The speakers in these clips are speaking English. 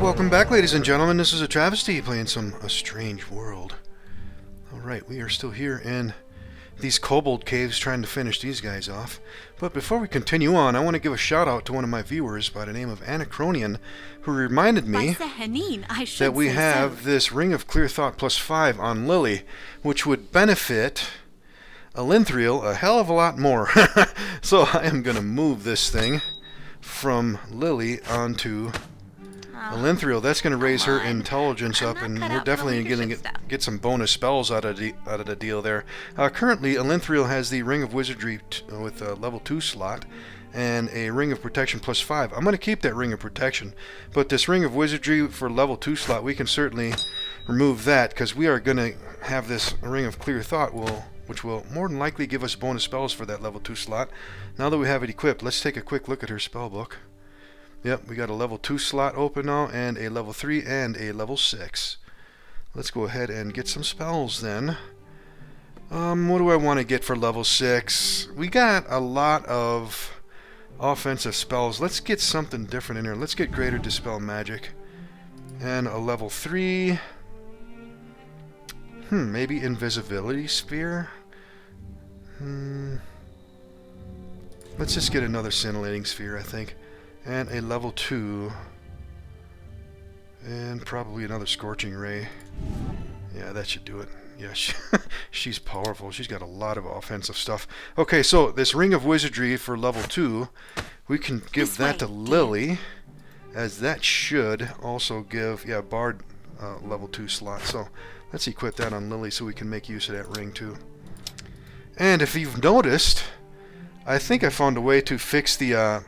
Welcome back, ladies and gentlemen. This is AhTravesty playing some A Strange World. Alright, we are still here in these Cobalt caves trying to finish these guys off. But before we continue on, I want to give a shout out to one of my viewers by the name of Anachronian, who reminded me that we have this Ring of Clear Thought +5 on Lily, which would benefit Elinthril a hell of a lot more. So I am going to move this thing from Lily onto Elinthril. That's going to raise her intelligence up, and we're definitely going to get some bonus spells out of the deal there. Currently, Elinthril has the Ring of Wizardry with a level 2 slot and a Ring of Protection +5. I'm going to keep that Ring of Protection, but this Ring of Wizardry for level 2 slot, we can certainly remove that, because we are going to have this Ring of Clear Thought, which will more than likely give us bonus spells for that level 2 slot. Now that we have it equipped, let's take a quick look at her spell book. Yep, we got a level 2 slot open now, and a level 3 and a level 6. Let's go ahead and get some spells then. What do I want to get for level 6? We got a lot of offensive spells. Let's get something different in here. Let's get Greater Dispel Magic. And a level 3. Maybe Invisibility Sphere? Let's just get another Scintillating Sphere, I think. And a level 2. And probably another Scorching Ray. Yeah, that should do it. Yeah, she's powerful. She's got a lot of offensive stuff. Okay, so this Ring of Wizardry for level 2, we can give that to Lily, as that should also give, Bard level 2 slot. So let's equip that on Lily so we can make use of that ring too. And if you've noticed, I think I found a way to fix the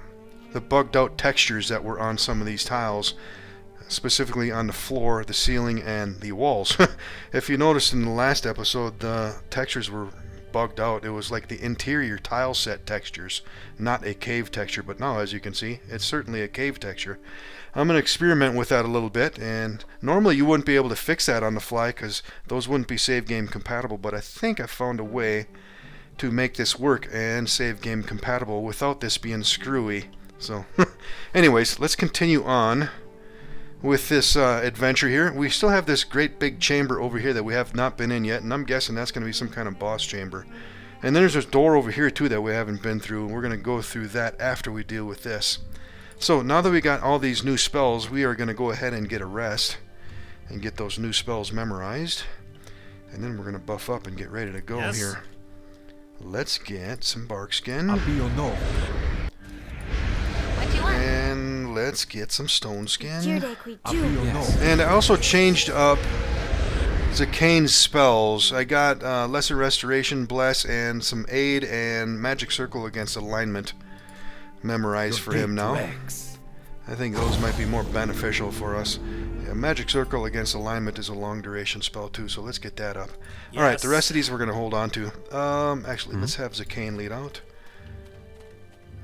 bugged out textures that were on some of these tiles, specifically on the floor, the ceiling, and the walls. If you noticed in the last episode, the textures were bugged out. It was like the interior tile set textures, not a cave texture. But now, as you can see, it's certainly a cave texture. I'm going to experiment with that a little bit, and normally you wouldn't be able to fix that on the fly because those wouldn't be save game compatible, but I think I found a way to make this work and save game compatible without this being screwy. So, anyways, let's continue on with this adventure here. We still have this great big chamber over here that we have not been in yet, and I'm guessing that's going to be some kind of boss chamber. And then there's this door over here too that we haven't been through, and we're going to go through that after we deal with this. So now that we got all these new spells, we are going to go ahead and get a rest and get those new spells memorized, and then we're going to buff up and get ready to go here. Let's get some bark skin. And let's get some stone skin. And I also changed up Zakane's spells. I got Lesser Restoration, Bless, and some Aid and Magic Circle against Alignment memorized for him now. I think those might be more beneficial for us. Magic Circle against Alignment is a long duration spell too, so let's get that up. Alright, the rest of these we're going to hold on to. Actually, let's have Zakane lead out.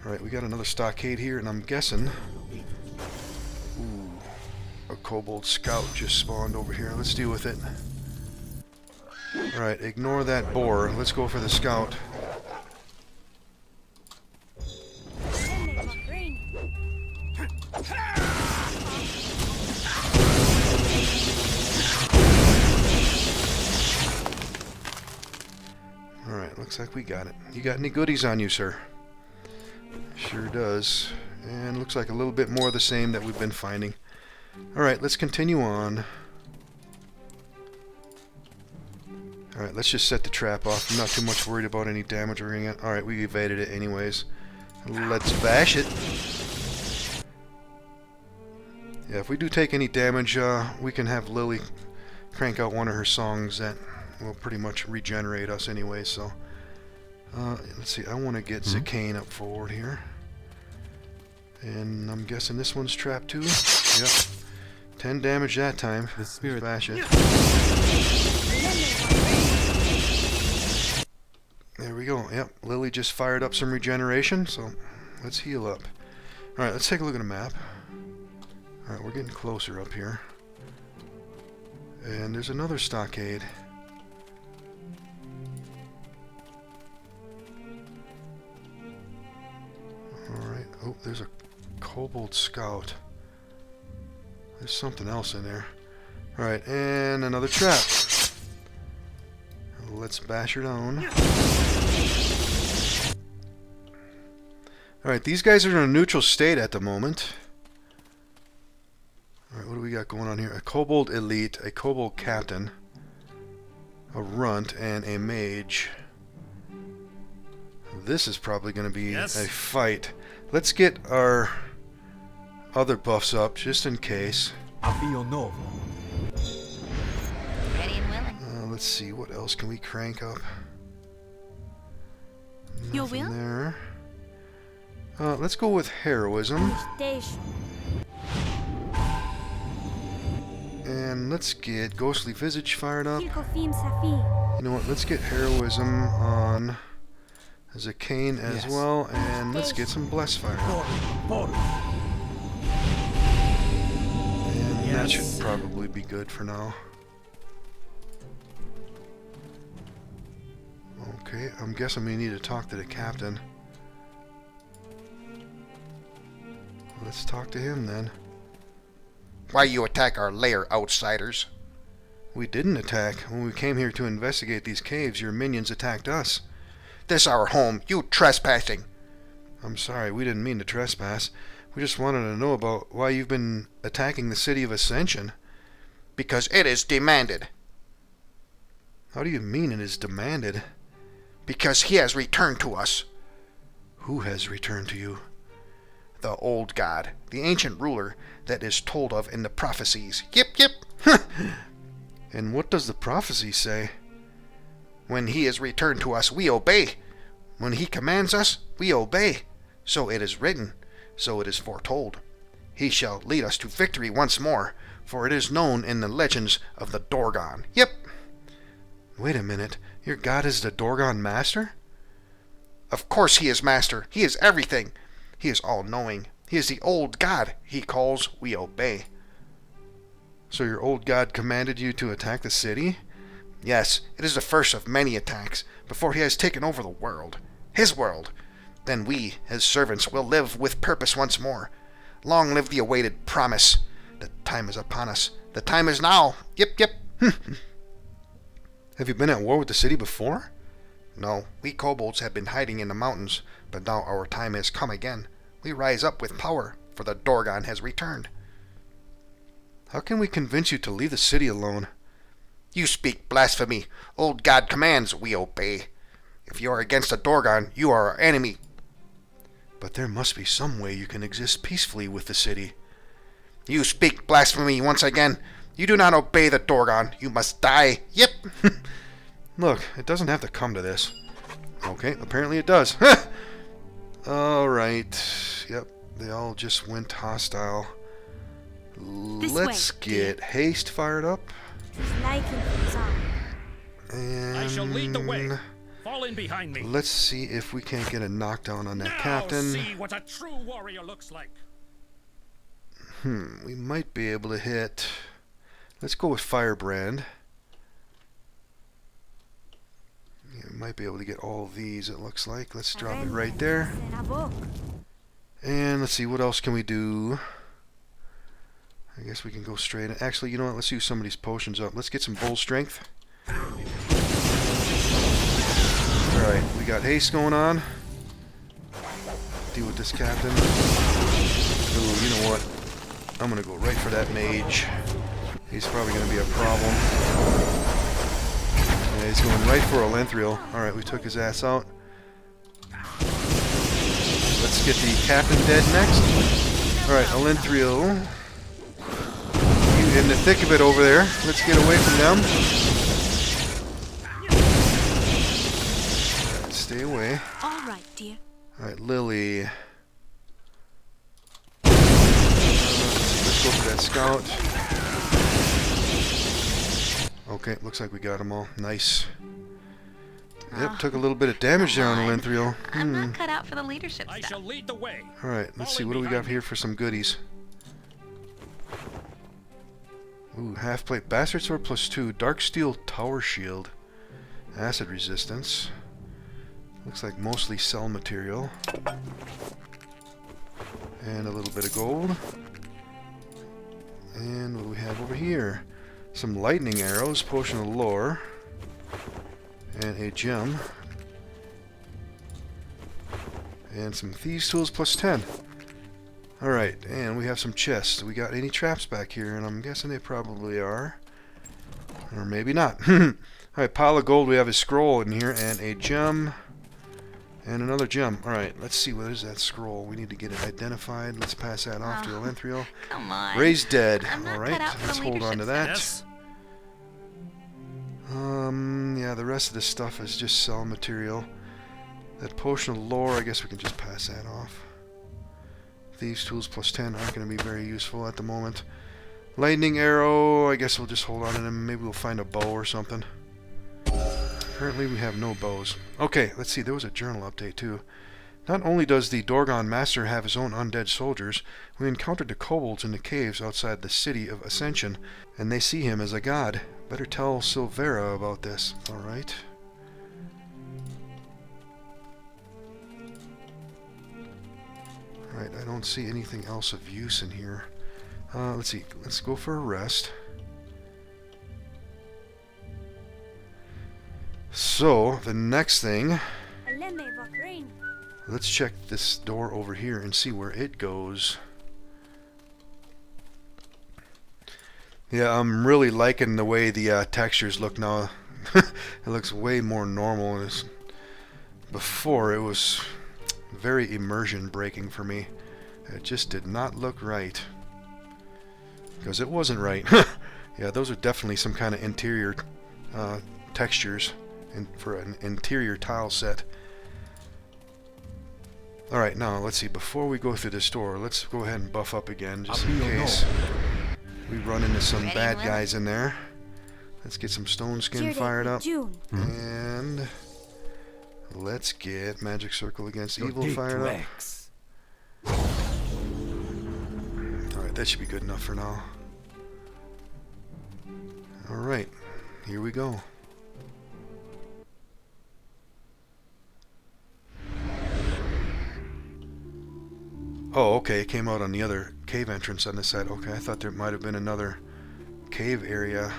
Alright, we got another stockade here, and I'm guessing... Ooh, a Kobold Scout just spawned over here. Let's deal with it. Alright, ignore that boar. Let's go for the Scout. Alright, looks like we got it. You got any goodies on you, sir? Sure does. And looks like a little bit more of the same that we've been finding. Alright, let's continue on. Alright, let's just set the trap off. I'm not too much worried about any damage or anything. Alright, we evaded it anyways. Let's bash it. Yeah, if we do take any damage, we can have Lily crank out one of her songs that will pretty much regenerate us anyway, so... let's see, I want to get Zakane up forward here. And I'm guessing this one's trapped too? Yep. 10 damage that time. The spirit. Bash it. There we go. Yep, Lily just fired up some regeneration, so let's heal up. Alright, let's take a look at the map. Alright, we're getting closer up here. And there's another stockade. Alright, oh, there's a Kobold Scout. There's something else in there. Alright, and another trap. Let's bash her down. Alright, these guys are in a neutral state at the moment. Alright, what do we got going on here? A Kobold Elite, a Kobold Captain, a Runt, and a Mage. This is probably going to be a fight. Let's get our other buffs up, just in case. Ready and willing. Let's see, what else can we crank up? Your will? Nothing there. Let's go with Heroism. And let's get Ghostly Visage fired up. You know what, let's get Heroism on Zakane as well, and let's get some Bless fired up. And that should probably be good for now. Okay, I'm guessing we need to talk to the captain. Let's talk to him then. Why you attack our lair, outsiders? We didn't attack. When we came here to investigate these caves, your minions attacked us. This our home, you trespassing. I'm sorry, we didn't mean to trespass. We just wanted to know about why you've been attacking the City of Ascension. Because it is demanded. How do you mean it is demanded? Because he has returned to us. Who has returned to you? The old god, the ancient ruler that is told of in the prophecies. Yip, yip. And what does the prophecy say? When he is returned to us, we obey. When he commands us, we obey. So it is written, so it is foretold. He shall lead us to victory once more, for it is known in the legends of the Dorgon. Yep. Wait a minute, your god is the Dorgon Master? Of course he is master. He is everything. He is all-knowing. He is the old god. He calls, we obey. So your old god commanded you to attack the city? Yes, it is the first of many attacks, before he has taken over the world. His world. Then we, his servants, will live with purpose once more. Long live the awaited promise. The time is upon us. The time is now. Yip, yip. Have you been at war with the city before? No, we kobolds have been hiding in the mountains, but now our time has come again. We rise up with power, for the Dorgon has returned. How can we convince you to leave the city alone? You speak blasphemy. Old God commands, we obey. If you are against the Dorgon, you are our enemy. But there must be some way you can exist peacefully with the city. You speak blasphemy once again. You do not obey the Dorgon. You must die. Yep. Look, it doesn't have to come to this. Okay, apparently it does. Alright. Yep, they all just went hostile. Let's get haste fired up. And I shall lead the way. Fall in behind me. Let's see if we can't get a knockdown on that now captain. See what a true warrior looks like. We might be able to hit. Let's go with Firebrand. Yeah, we might be able to get all of these, it looks like. Let's drop it right there. And let's see, what else can we do? I guess we can go straight in. Actually, you know what? Let's use some of these potions up. Let's get some bull strength. Alright, we got haste going on. Deal with this captain. Ooh, you know what? I'm gonna go right for that mage. He's probably gonna be a problem. Yeah, he's going right for Elenthril. Alright, we took his ass out. Let's get the captain dead next. Alright, Elenthril. You in the thick of it over there. Let's get away from them. Stay away. All right, dear. Alright, Lily. Let's go for that scout. Okay, looks like we got them all. Nice. Yep, took a little bit of damage there on Elenthril. I'm not cut out for the leadership I stuff. shall lead the way. Alright, let's see. What do we got here for some goodies? Ooh, half-plate Bastard Sword +2. Dark Steel Tower Shield. Acid resistance. Looks like mostly cell material. And a little bit of gold. And what do we have over here? Some lightning arrows, potion of lore, and a gem. And some thieves tools plus 10. Alright, and we have some chests. We got any traps back here? And I'm guessing they probably are. Or maybe not. Alright, pile of gold. We have a scroll in here and a gem. And another gem. Alright, let's see what is that scroll. We need to get it identified. Let's pass that off to Elenthril. Come on. Raised dead. I'm not Alright, cut out for let's the hold on to that. Yes. Yeah, the rest of this stuff is just sell material. That potion of lore, I guess we can just pass that off. Thieves tools plus 10 aren't going to be very useful at the moment. Lightning arrow, I guess we'll just hold on to them. Maybe we'll find a bow or something. Currently we have no bows. Okay, let's see, there was a journal update too. Not only does the Dorgon Master have his own undead soldiers, we encountered the kobolds in the caves outside the city of Ascension, and they see him as a god. Better tell Silvera about this. Alright. Alright, I don't see anything else of use in here. Let's see, let's go for a rest. So, the next thing, let's check this door over here and see where it goes. Yeah, I'm really liking the way the textures look now. It looks way more normal. Before, it was very immersion breaking for me. It just did not look right. Because it wasn't right. Yeah, those are definitely some kind of interior textures for an interior tile set. Alright, now let's see. Before we go through this door, let's go ahead and buff up again, just in case we run into some bad guys in there. Let's get some stone skin fired up. And let's get magic circle against evil fired up. Alright, that should be good enough for now. Alright, here we go. Oh, okay, it came out on the other cave entrance on this side. Okay, I thought there might have been another cave area.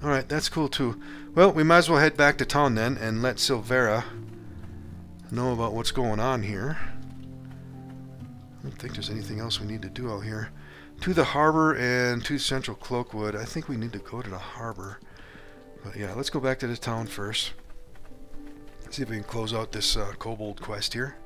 Alright, that's cool too. Well, we might as well head back to town then and let Silvera know about what's going on here. I don't think there's anything else we need to do out here. To the harbor and to Central Cloakwood. I think we need to go to the harbor. But yeah, let's go back to the town first. See if we can close out this kobold quest here.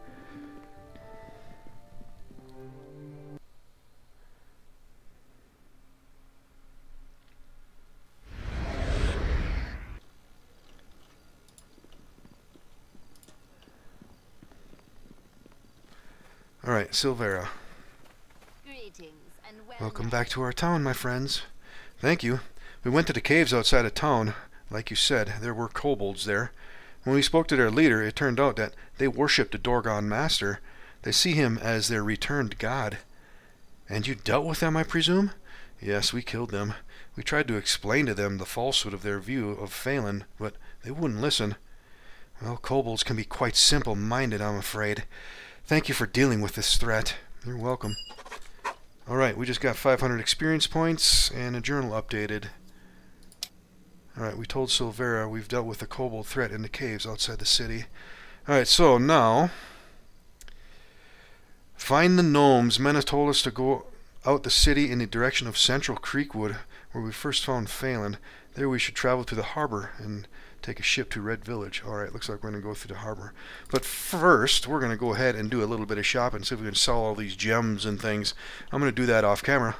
Alright, Silvera. Greetings and Welcome back to our town, my friends. Thank you. We went to the caves outside of town. Like you said, there were kobolds there. When we spoke to their leader, it turned out that they worship the Dorgon Master. They see him as their returned god. And you dealt with them, I presume? Yes, we killed them. We tried to explain to them the falsehood of their view of Phelan, but they wouldn't listen. Well, kobolds can be quite simple-minded, I'm afraid. Thank you for dealing with this threat. You're welcome. Alright, we just got 500 experience points and a journal updated. Alright, we told Silvera we've dealt with the kobold threat in the caves outside the city. Alright, so now, find the gnomes. Men have told us to go out the city in the direction of Central Creekwood, where we first found Phelan. There we should travel to the harbor and take a ship to Red Village. Alright, looks like we're going to go through the harbor. But first, we're going to go ahead and do a little bit of shopping, see if we can sell all these gems and things. I'm going to do that off camera.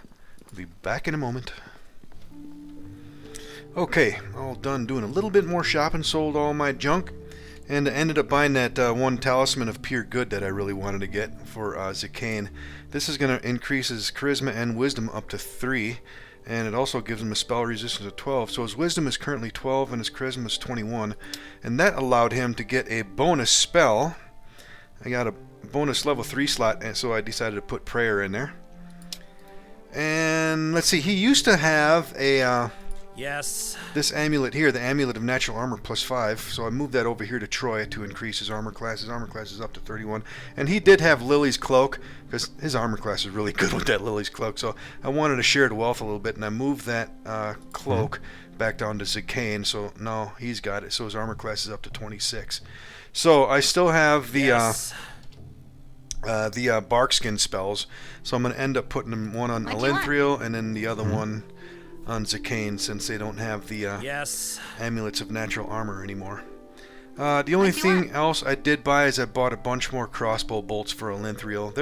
I'll be back in a moment. Okay, all done doing a little bit more shopping, sold all my junk, and I ended up buying that one talisman of pure good that I really wanted to get for Zicane. This is going to increase his charisma and wisdom up to 3. And it also gives him a spell resistance of 12. So his wisdom is currently 12 and his charisma is 21. And that allowed him to get a bonus spell. I got a bonus level 3 slot, and so I decided to put prayer in there. And let's see, he used to have a Yes. this amulet here, the Amulet of Natural Armor +5. So I moved that over here to Troy to increase his armor class. His armor class is up to 31. And he did have Lily's Cloak, because his armor class is really good with that Lily's Cloak. So I wanted to share the wealth a little bit, and I moved that cloak back down to Zicane. So now he's got it. So his armor class is up to 26. So I still have the... Yes. the bark skin spells, so I'm going to end up putting them one on What do you want? Elenthril and then the other one on Zicane, since they don't have the Yes. amulets of natural armor anymore. The only What do you thing want? else I did buy is I bought a bunch more crossbow bolts for Elenthril.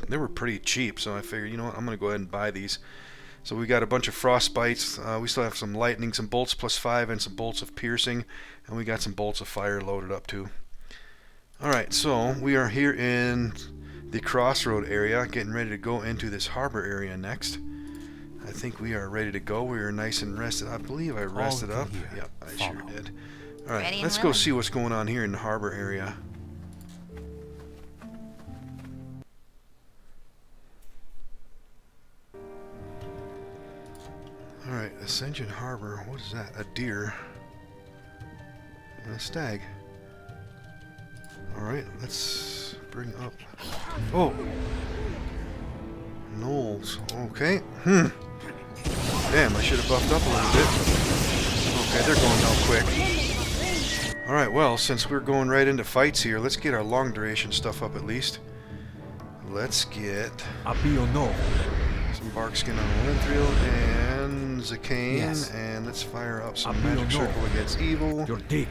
They were pretty cheap, so I figured, you know what, I'm going to go ahead and buy these. So we got a bunch of frostbites. We still have some lightning, some bolts +5, and some bolts of piercing, and we got some bolts of fire loaded up too. Alright, so we are here in the crossroad area, getting ready to go into this harbor area next. I think we are ready to go. We are nice and rested. I believe I rested up. Yep, I sure did. Alright, Ready and let's go willing. see what's going on here in the harbor area. Alright, Ascension Harbor. What is that? A deer. And a stag. Alright, let's bring up... Oh! Knolls. Okay. Damn, I should have buffed up a little bit. Okay, they're going down quick. Alright, well, since we're going right into fights here, let's get our long duration stuff up at least. Let's get some bark skin on Elenthril and Zicane, and let's fire up some magic circle against evil, What do you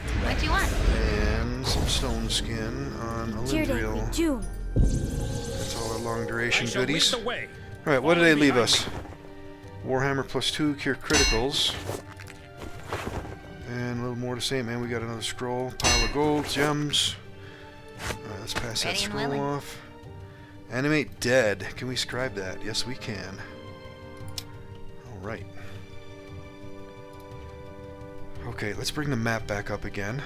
want? and some stone skin on Elenthril. That's all our long I duration shall lead goodies. the way. Alright, what do Follow they leave behind us? Warhammer +2, cure criticals. And a little more to say, man. We got another scroll, pile of gold, gems. Alright, let's pass that Ready and scroll willing. off. Animate dead. Can we scribe that? Yes, we can. Alright. Okay, let's bring the map back up again.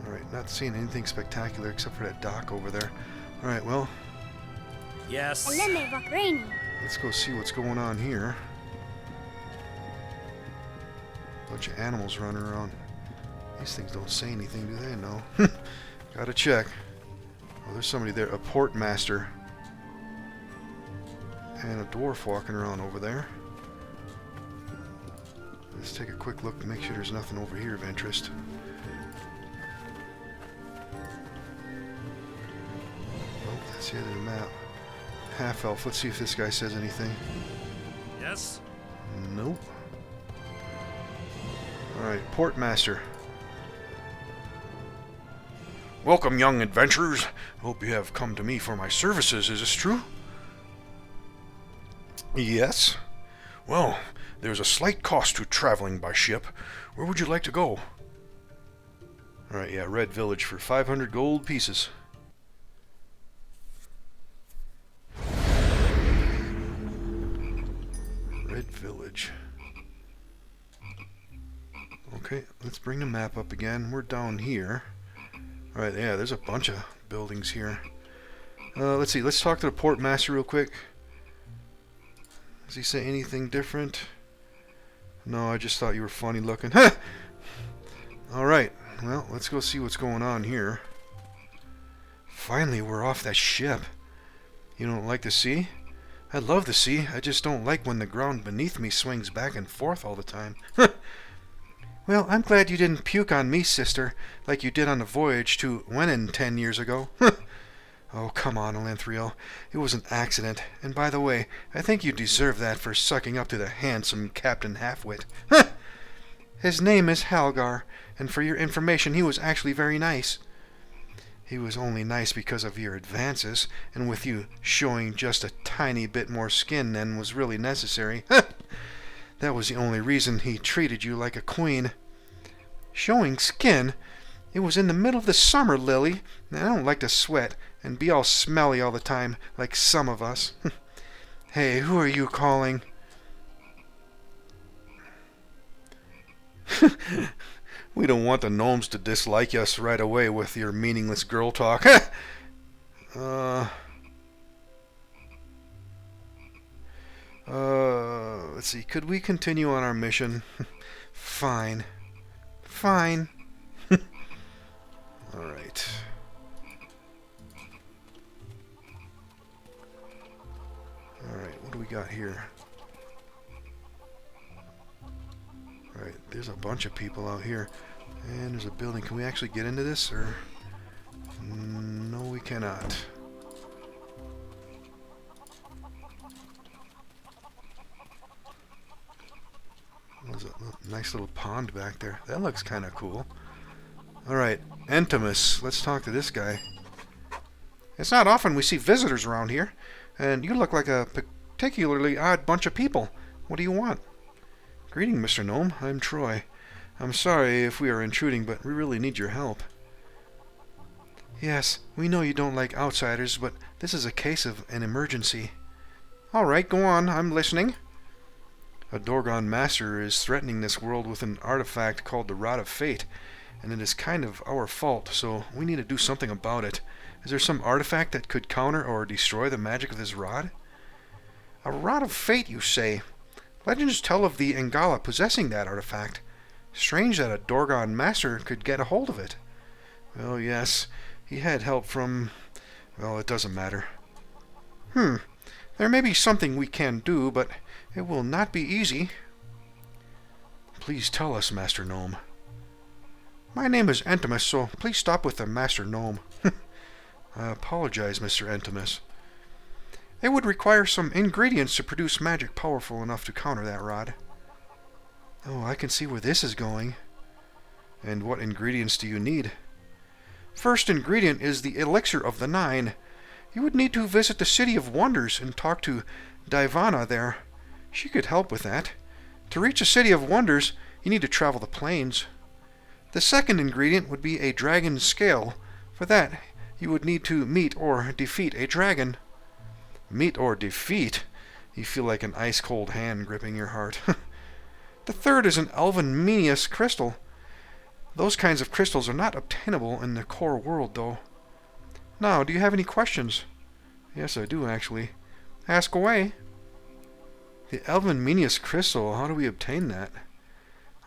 Alright, not seeing anything spectacular except for that dock over there. Alright, well, Yes. let's go see what's going on here. Bunch of animals running around. These things don't say anything, do they? No. Gotta check. Oh, there's somebody there. A port master. And a dwarf walking around over there. Let's take a quick look to make sure there's nothing over here of interest. Oh, that's the end of the map. Half-elf. Let's see if this guy says anything. Yes. Nope. Alright, port master. Welcome, young adventurers. Hope you have come to me for my services. Is this true? Yes. Well, there's a slight cost to traveling by ship. Where would you like to go? Alright, yeah, Red Village for 500 gold pieces. Red Village. Okay, let's bring the map up again. We're down here. Alright, yeah, there's a bunch of buildings here. Let's see, let's talk to the port master real quick. Does he say anything different? No, I just thought you were funny looking. Alright, well, let's go see what's going on here. Finally, we're off that ship. You don't like the sea? I love the sea. I just don't like when the ground beneath me swings back and forth all the time. Well, I'm glad you didn't puke on me, sister, like you did on the voyage to Wenin 10 years ago. Oh, come on, Elenthril. It was an accident. And by the way, I think you deserve that for sucking up to the handsome Captain Halfwit. His name is Halgar, and for your information, he was actually very nice. He was only nice because of your advances, and with you showing just a tiny bit more skin than was really necessary. That was the only reason he treated you like a queen. Showing skin? It was in the middle of the summer, Lily, and I don't like to sweat and be all smelly all the time, like some of us. Hey, who are you calling? We don't want the gnomes to dislike us right away with your meaningless girl talk. let's see. Could we continue on our mission? Fine. Fine. Alright. Alright, what do we got here? Alright, there's a bunch of people out here. And there's a building. Can we actually get into this, or...? No, we cannot. There's a nice little pond back there. That looks kind of cool. Alright, Entimus. Let's talk to this guy. It's not often we see visitors around here, and you look like a particularly odd bunch of people. What do you want? Greeting, Mr. Gnome. I'm Troy. I'm sorry if we are intruding, but we really need your help. Yes, we know you don't like outsiders, but this is a case of an emergency. Alright, go on. I'm listening. A Dorgon Master is threatening this world with an artifact called the Rod of Fate, and it is kind of our fault, so we need to do something about it. Is there some artifact that could counter or destroy the magic of this rod? A Rod of Fate, you say? Legends tell of the Engala possessing that artifact. Strange that a Dorgon Master could get a hold of it. Well, yes, he had help from... well, it doesn't matter. There may be something we can do, but it will not be easy. Please tell us, Master Gnome. My name is Entimus, so please stop with the Master Gnome. I apologize, Mr. Entimus. It would require some ingredients to produce magic powerful enough to counter that rod. Oh, I can see where this is going. And what ingredients do you need? First ingredient is the Elixir of the Nine. You would need to visit the City of Wonders and talk to Divana there. She could help with that. To reach the City of Wonders, you need to travel the plains. The second ingredient would be a dragon scale. For that, you would need to meet or defeat a dragon. Meet or defeat? You feel like an ice-cold hand gripping your heart. The third is an Elven Menius crystal. Those kinds of crystals are not obtainable in the core world, though. Now, do you have any questions? Yes, I do, actually. Ask away. The Elven Menius crystal, how do we obtain that?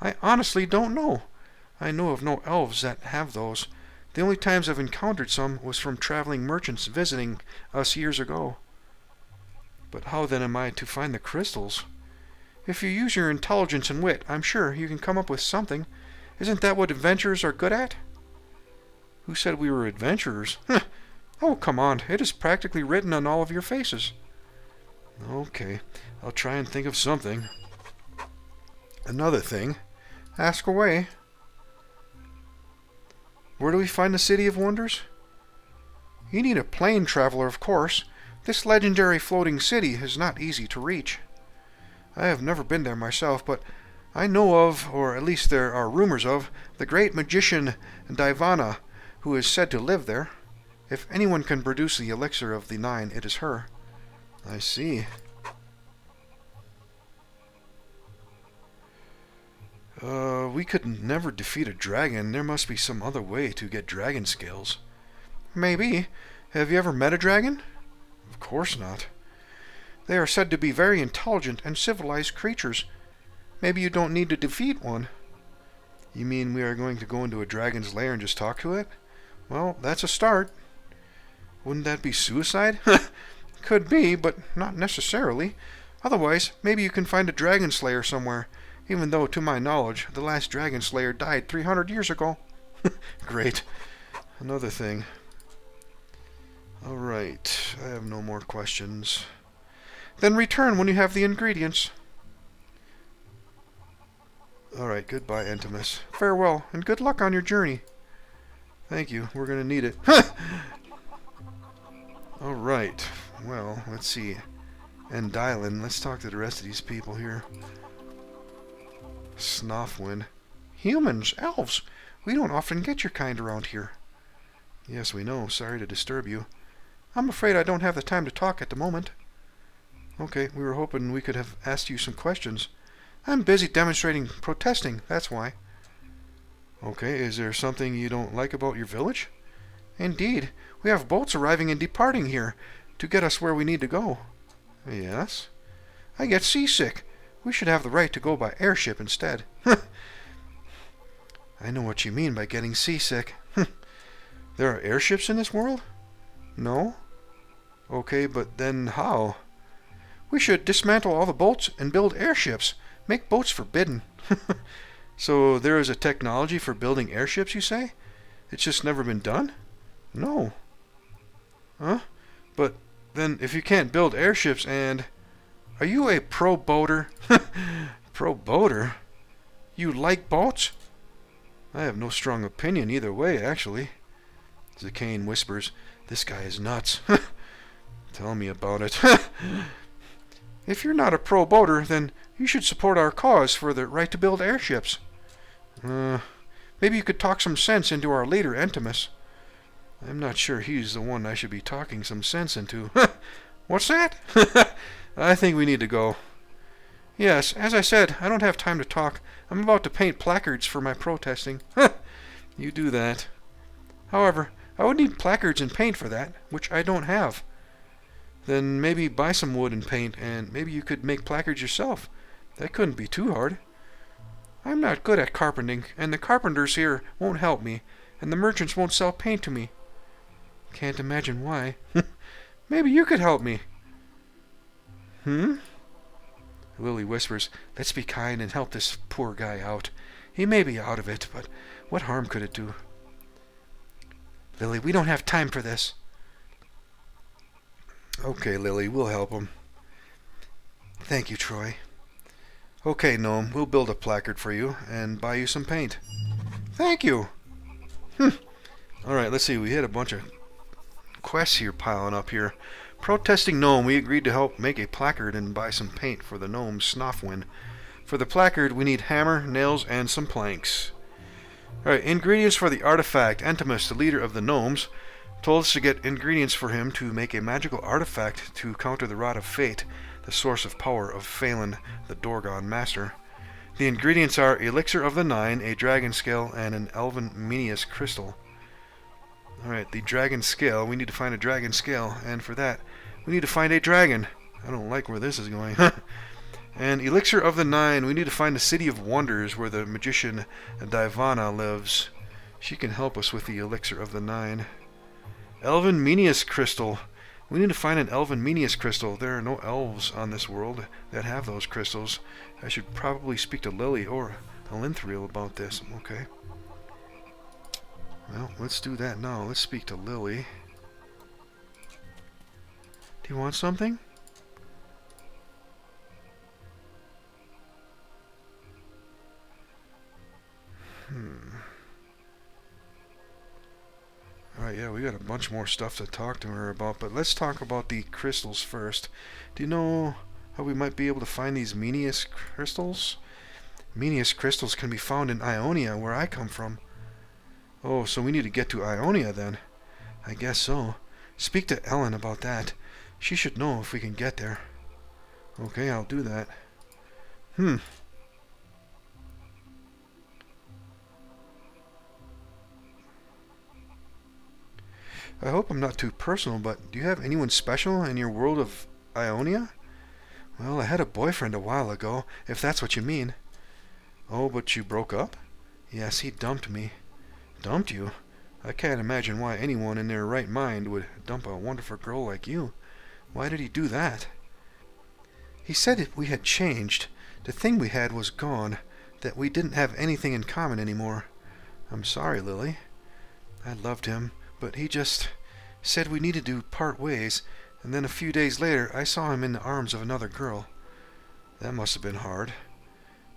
I honestly don't know. I know of no elves that have those. The only times I've encountered some was from traveling merchants visiting us years ago. But how then am I to find the crystals? If you use your intelligence and wit, I'm sure you can come up with something. Isn't that what adventurers are good at? Who said we were adventurers? Oh, come on. It is practically written on all of your faces. Okay, I'll try and think of something. Another thing. Ask away. Where do we find the City of Wonders? You need a plane traveler, of course. This legendary floating city is not easy to reach. I have never been there myself, but I know of, or at least there are rumors of, the great magician Divana, who is said to live there. If anyone can produce the elixir of the nine, it is her. I see. We could never defeat a dragon. There must be some other way to get dragon scales. Maybe. Have you ever met a dragon? Of course not. They are said to be very intelligent and civilized creatures. Maybe you don't need to defeat one. You mean we are going to go into a dragon's lair and just talk to it? Well, that's a start. Wouldn't that be suicide? Could be, but not necessarily. Otherwise, maybe you can find a dragon slayer somewhere, even though, to my knowledge, the last dragon slayer died 300 years ago. Great. Another thing. Alright, I have no more questions. Then return when you have the ingredients. Alright, goodbye, Entimus. Farewell, and good luck on your journey. Thank you, we're gonna need it. Alright, well, let's see. And Dylan, let's talk to the rest of these people here. Snoffwind. Humans, elves, we don't often get your kind around here. Yes, we know, sorry to disturb you. I'm afraid I don't have the time to talk at the moment. Okay, we were hoping we could have asked you some questions. I'm busy demonstrating protesting, that's why. Okay, is there something you don't like about your village? Indeed, we have boats arriving and departing here to get us where we need to go. Yes? I get seasick. We should have the right to go by airship instead. I know what you mean by getting seasick. There are airships in this world? No? Okay, but then how? We should dismantle all the boats and build airships. Make boats forbidden. So there is a technology for building airships, you say? It's just never been done? No. Huh? But then if you can't build airships and... Are you a pro boater? Pro boater? You like boats? I have no strong opinion either way, actually. Zakane whispers, this guy is nuts. Tell me about it. If you're not a pro boater, then you should support our cause for the right to build airships. Maybe you could talk some sense into our leader, Entimus. I'm not sure he's the one I should be talking some sense into. What's that? I think we need to go. Yes, as I said, I don't have time to talk. I'm about to paint placards for my protesting. You do that. However, I would need placards and paint for that, which I don't have. Then maybe buy some wood and paint, and maybe you could make placards yourself. That couldn't be too hard. I'm not good at carpenting, and the carpenters here won't help me, and the merchants won't sell paint to me. Can't imagine why. Maybe you could help me. Lily whispers, let's be kind and help this poor guy out. He may be out of it, but what harm could it do? Lily, we don't have time for this. Okay, Lily, we'll help him. Thank you, Troy. Okay, Gnome, we'll build a placard for you and buy you some paint. Thank you. Alright, let's see, we had a bunch of quests here piling up here. Protesting Gnome, we agreed to help make a placard and buy some paint for the Gnome's Snoffwind. For the placard, we need hammer, nails, and some planks. Alright, ingredients for the artifact. Entimus, the leader of the Gnomes, told us to get ingredients for him to make a magical artifact to counter the Rod of Fate, the source of power of Phelan, the Dorgon Master. The ingredients are Elixir of the Nine, a dragon scale, and an Elven Menius crystal. Alright, the dragon scale. We need to find a dragon scale, and for that, we need to find a dragon. I don't like where this is going. And Elixir of the Nine, we need to find the City of Wonders where the magician Divana lives. She can help us with the Elixir of the Nine. Elven Menius crystal. We need to find an Elven Menius crystal. There are no elves on this world that have those crystals. I should probably speak to Lily or Elinthril about this. Okay. Well, let's do that now. Let's speak to Lily. Do you want something? Alright, yeah, we got a bunch more stuff to talk to her about, but let's talk about the crystals first. Do you know how we might be able to find these Menius crystals? Menius crystals can be found in Ionia, where I come from. Oh, so we need to get to Ionia then. I guess so. Speak to Ellen about that. She should know if we can get there. Okay, I'll do that. I hope I'm not too personal, but do you have anyone special in your world of Ionia? Well, I had a boyfriend a while ago, if that's what you mean. Oh, but you broke up? Yes, he dumped me. Dumped you? I can't imagine why anyone in their right mind would dump a wonderful girl like you. Why did he do that? He said if we had changed, the thing we had was gone, that we didn't have anything in common anymore. I'm sorry, Lily. I loved him, but he just said we needed to part ways, and then a few days later I saw him in the arms of another girl. That must have been hard.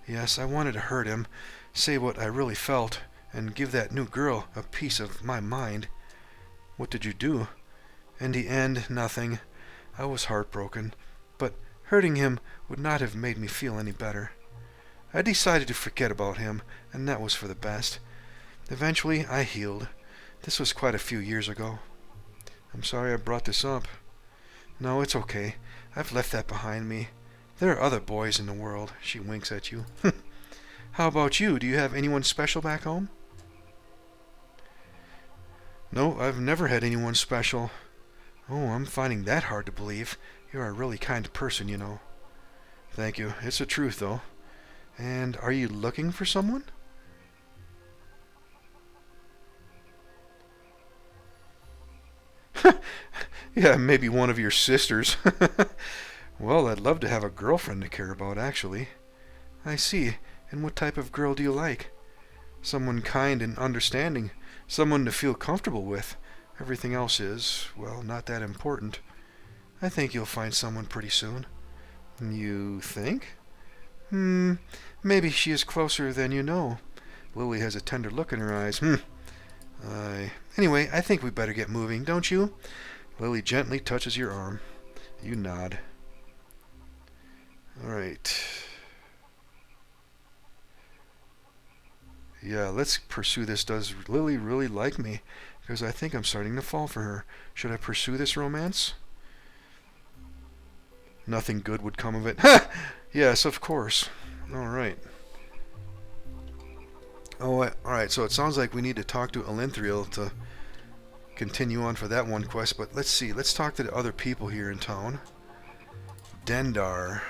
Yes, I wanted to hurt him, say what I really felt, and give that new girl a piece of my mind. What did you do? In the end, nothing. I was heartbroken, but hurting him would not have made me feel any better. I decided to forget about him, and that was for the best. Eventually, I healed. This was quite a few years ago. I'm sorry I brought this up. No, it's okay. I've left that behind me. There are other boys in the world. She winks at you. How about you? Do you have anyone special back home? No, I've never had anyone special. Oh, I'm finding that hard to believe. You're a really kind person, you know. Thank you. It's the truth, though. And are you looking for someone? Yeah, maybe one of your sisters. Well, I'd love to have a girlfriend to care about, actually. I see. And what type of girl do you like? Someone kind and understanding. Someone to feel comfortable with. Everything else is, well, not that important. I think you'll find someone pretty soon. You think? Maybe she is closer than you know. Lily has a tender look in her eyes. Anyway, I think we better get moving, don't you? Lily gently touches your arm. You nod. Alright. Yeah, let's pursue this. Does Lily really like me? Because I think I'm starting to fall for her. Should I pursue this romance? Nothing good would come of it. Yes, of course. Alright. Alright, so it sounds like we need to talk to Elinthril to continue on for that one quest, but let's see. Let's talk to the other people here in town. Dendar.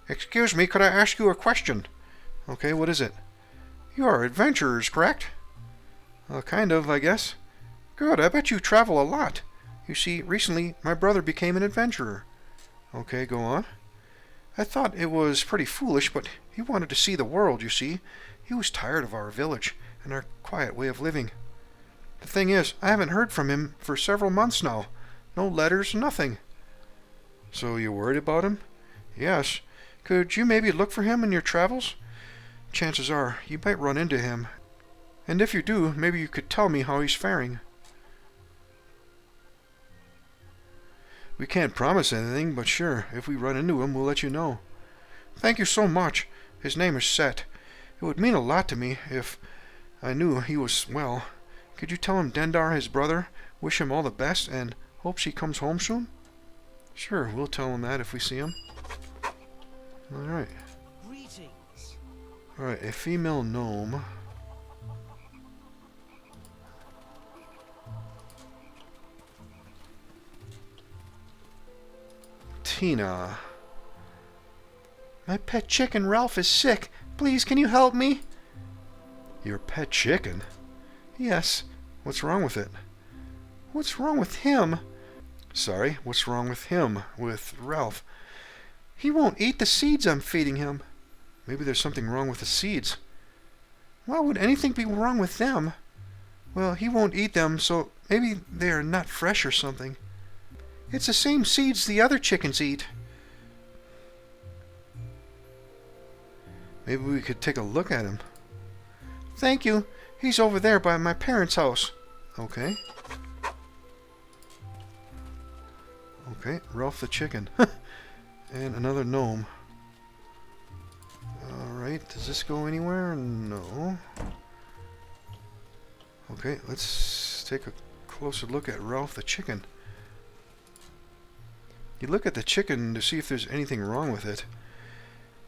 Excuse me, could I ask you a question? Okay, what is it? You are adventurers, correct? Kind of, I guess. Good, I bet you travel a lot. You see, recently my brother became an adventurer. Okay, go on. I thought it was pretty foolish, but he wanted to see the world, you see. He was tired of our village and our quiet way of living. The thing is, I haven't heard from him for several months now. No letters, nothing. So you're worried about him? Yes. Could you maybe look for him in your travels? Chances are you might run into him. And if you do, maybe you could tell me how he's faring. We can't promise anything, but sure, if we run into him, we'll let you know. Thank you so much. His name is Set. It would mean a lot to me if I knew he was well. Could you tell him Dendar, his brother, wish him all the best and hopes he comes home soon? Sure, we'll tell him that if we see him. Alright. Greetings. Alright, a female gnome. Tina. My pet chicken Ralph is sick. Please, can you help me? Your pet chicken? Yes. What's wrong with it? What's wrong with him? Sorry, what's wrong with him? With Ralph? He won't eat the seeds I'm feeding him. Maybe there's something wrong with the seeds. Why would anything be wrong with them? Well, he won't eat them, so maybe they are not fresh or something. It's the same seeds the other chickens eat. Maybe we could take a look at him. Thank you. He's over there by my parents' house. Okay. Okay, Ralph the chicken. And another gnome. Alright, does this go anywhere? No. Okay, let's take a closer look at Ralph the chicken. You look at the chicken to see if there's anything wrong with it.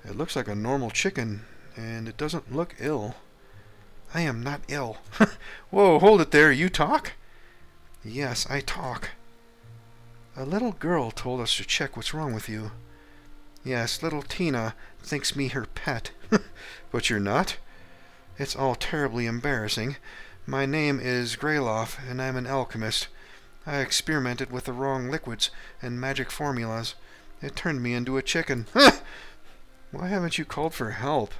It looks like a normal chicken, and it doesn't look ill. I am not ill. Whoa, hold it there. You talk? Yes, I talk. A little girl told us to check what's wrong with you. Yes, little Tina thinks me her pet. But you're not? It's all terribly embarrassing. My name is Greyloff, and I'm an alchemist. I experimented with the wrong liquids and magic formulas. It turned me into a chicken. Why haven't you called for help?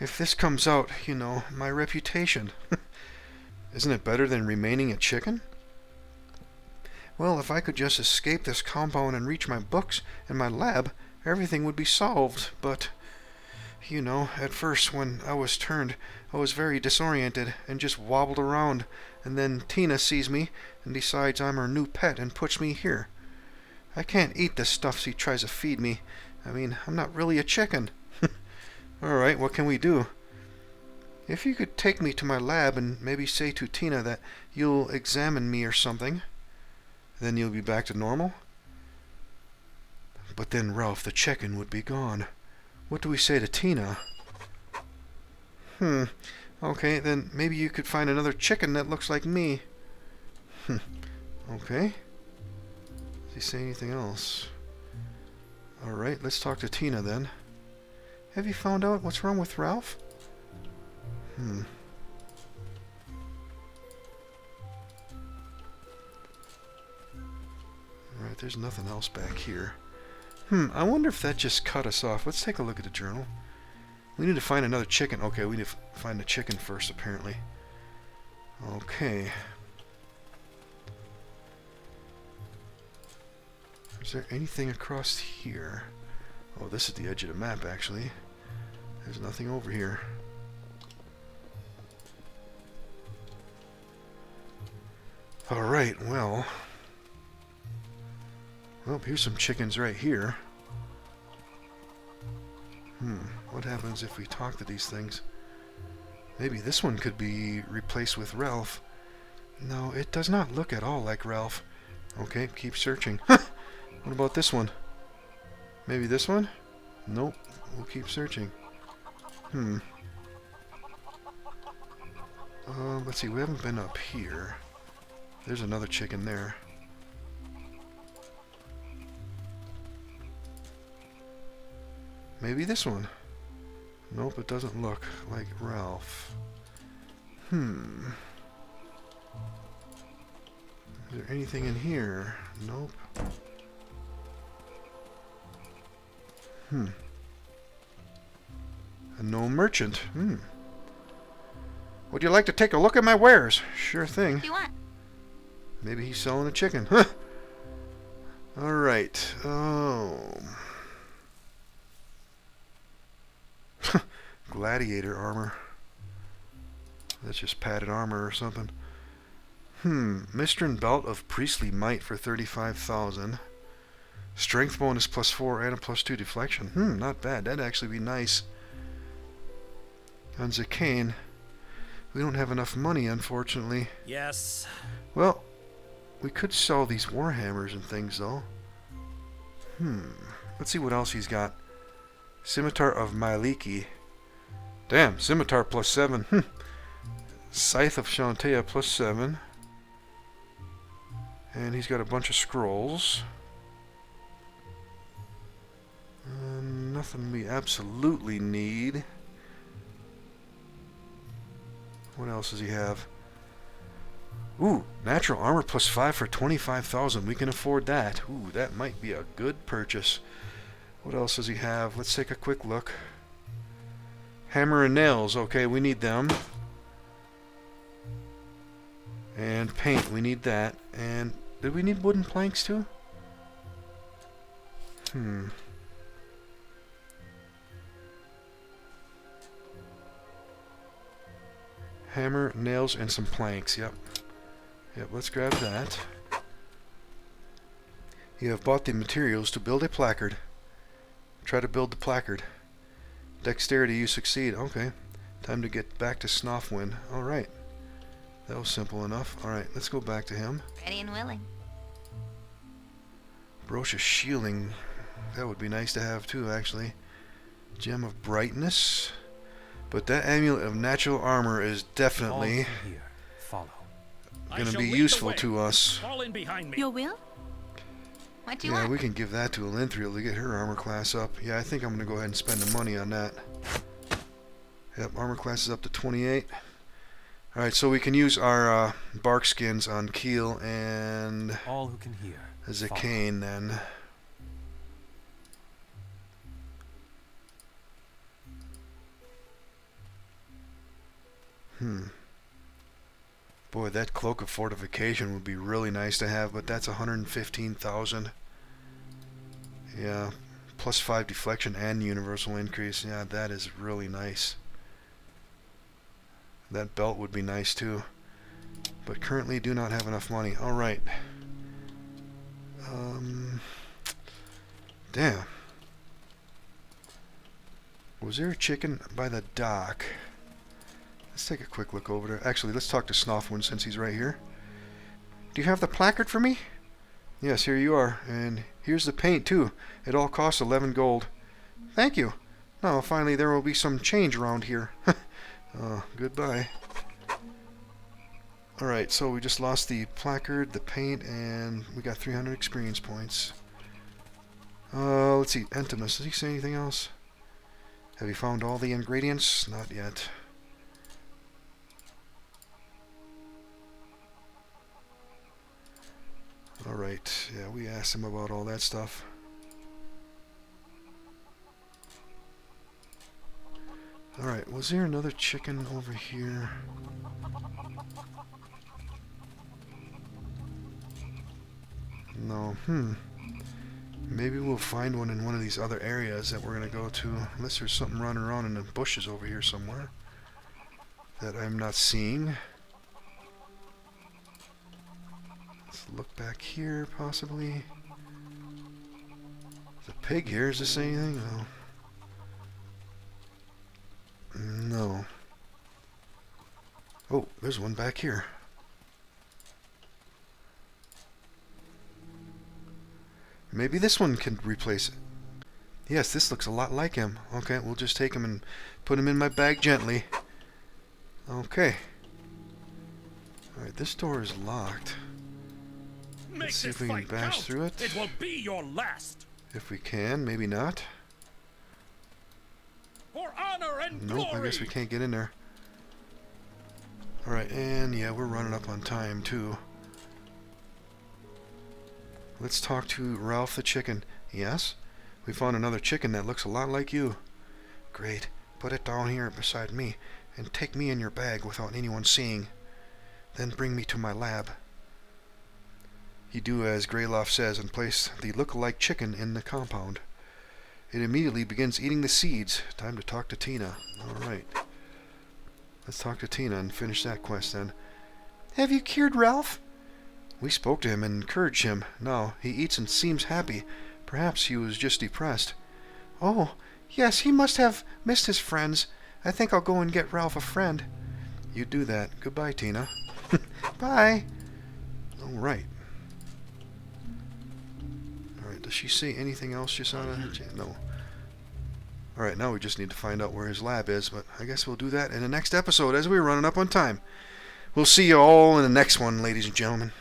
If this comes out, you know, my reputation. Isn't it better than remaining a chicken? Well, if I could just escape this compound and reach my books and my lab, everything would be solved, but... You know, at first, when I was turned, I was very disoriented and just wobbled around, and then Tina sees me and decides I'm her new pet and puts me here. I can't eat the stuff she tries to feed me. I mean, I'm not really a chicken. Alright, what can we do? If you could take me to my lab and maybe say to Tina that you'll examine me or something. Then you'll be back to normal? But then Ralph the chicken would be gone. What do we say to Tina? Okay, then maybe you could find another chicken that looks like me. Okay. Does he say anything else? Alright, let's talk to Tina then. Have you found out what's wrong with Ralph? Alright, there's nothing else back here. I wonder if that just cut us off. Let's take a look at the journal. We need to find another chicken. Okay, we need to find the chicken first, apparently. Okay. Is there anything across here? Oh, this is the edge of the map, actually. There's nothing over here. Alright, well, here's some chickens right here. What happens if we talk to these things? Maybe this one could be replaced with Ralph. No, it does not look at all like Ralph. Okay, keep searching. What about this one? Maybe this one? Nope, we'll keep searching. Let's see, we haven't been up here. There's another chicken there. Maybe this one. Nope, it doesn't look like Ralph. Is there anything in here? Nope. A gnome merchant. Would you like to take a look at my wares? Sure thing. What do you want? Maybe he's selling a chicken. Alright. Oh. Gladiator armor. That's just padded armor or something. Mistran belt of priestly might for 35,000. Strength bonus +4 and a +2 deflection. Not bad. That'd actually be nice. On Zakane, we don't have enough money, unfortunately. Yes. Well, we could sell these warhammers and things, though. Let's see what else he's got. Scimitar of Maliki. Damn, Scimitar +7. Scythe of Shantea +7. And he's got a bunch of scrolls. Nothing we absolutely need. What else does he have? Ooh, natural armor +5 for 25,000. We can afford that. Ooh, that might be a good purchase. What else does he have? Let's take a quick look. Hammer and nails. Okay, we need them. And paint. We need that. And did we need wooden planks too? Hammer, nails, and some planks. Yep, let's grab that. You have bought the materials to build a placard. Try to build the placard. Dexterity, you succeed. Okay. Time to get back to Snofwin. Alright. That was simple enough. Alright, let's go back to him. Ready and willing. Brooch of Shielding. That would be nice to have too, actually. Gem of Brightness. But that amulet of natural armor is definitely Here. Follow. going to be useful to us. Fall in behind me. Your will? What do you Yeah, want? we can give that to Elinthril to get her armor class up. Yeah, I think I'm going to go ahead and spend the money on that. Yep, armor class is up to 28. Alright, so we can use our bark skins on Keel and All who can hear. Zakane then. Boy, that Cloak of Fortification would be really nice to have, but that's 115,000. Yeah, +5 deflection and universal increase. Yeah, that is really nice. That belt would be nice too. But currently do not have enough money. Alright. Damn. Was there a chicken by the dock? Let's take a quick look over there. Actually, let's talk to Snofwin since he's right here. Do you have the placard for me? Yes, here you are. And here's the paint too. It all costs 11 gold. Thank you. Now, finally, there will be some change around here. Goodbye. Alright, so we just lost the placard, the paint, and we got 300 experience points. Let's see. Entimus. Does he say anything else? Have you found all the ingredients? Not yet. Alright. Yeah, we asked him about all that stuff. Alright, was there another chicken over here? No. Maybe we'll find one in one of these other areas that we're going to go to. Unless there's something running around in the bushes over here somewhere that I'm not seeing. Let's look back here, possibly. There's a pig here. Is this anything? No. No. Oh, there's one back here. Maybe this one can replace it. Yes, this looks a lot like him. Okay, we'll just take him and put him in my bag gently. Okay. Alright, this door is locked. Let's see if we can bash through it. It will be your last. If we can, maybe not. For honor and Nope, glory. I guess we can't get in there. Alright, and yeah, we're running up on time too. Let's talk to Ralph the chicken. Yes? We found another chicken that looks a lot like you. Great. Put it down here beside me, and take me in your bag without anyone seeing. Then bring me to my lab. You do as Greyloff says and place the look-alike chicken in the compound. It immediately begins eating the seeds. Time to talk to Tina. Alright. Let's talk to Tina and finish that quest then. Have you cured Ralph? We spoke to him and encouraged him. Now, he eats and seems happy. Perhaps he was just depressed. Oh, yes, he must have missed his friends. I think I'll go and get Ralph a friend. You do that. Goodbye, Tina. Bye. Alright. Alright, does she say anything else just out of her? No. Alright, now we just need to find out where his lab is, but I guess we'll do that in the next episode as we're running up on time. We'll see you all in the next one, ladies and gentlemen.